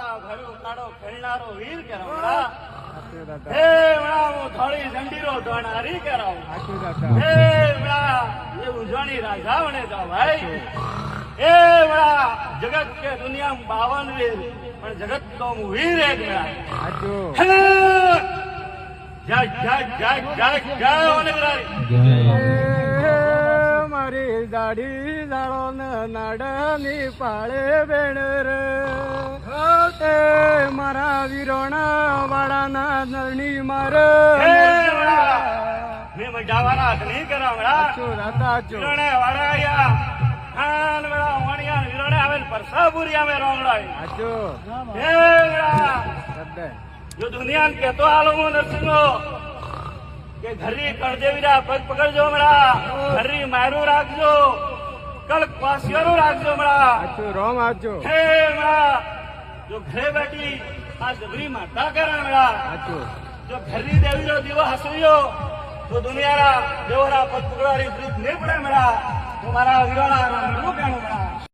મારા ઘરું કાઢો ખેલનારો વીર કરાવડા હે વડા હું થોડી જંડીરો ધોણારી કરાવું હે વડા એ ઉજવણી રાજાવણે જાવ ભાઈ એ વડા જગત કે દુનિયા 52 વીર પણ જગત તો હું વીર એક વડા જય જય જય જય જય ઓનગરારી મારી દાઢી દાળો નાડની પાળે બેણ રે મારા વીરોણા વાળાના નરણી મારે મેં મજાવાના હાથ નહીં કરાવડા વીરોણે વાળાયા ખાન વડા વાણિયા વીરોણે આવેલ પરસાપુરી અમે રોંગડાય હે વડા જો દુનિયા કેતો હાલો હું નરસિંહો કે ઘરી કળદેવીરા પગ પકડજો મડા ઘરી મારું રાખજો કલ પાસિયારું રાખજો મડા રોમ આજો હે મડા જો ઘરે બેઠી આ જબરી માતા કરા મડા જો ઘરી દેવીરો દીવો હસુયો તો દુનિયારા દેવરા પગ પકડવાની રીત નહીં પડે મડા તમારા વીરોના નામ કાણું મડા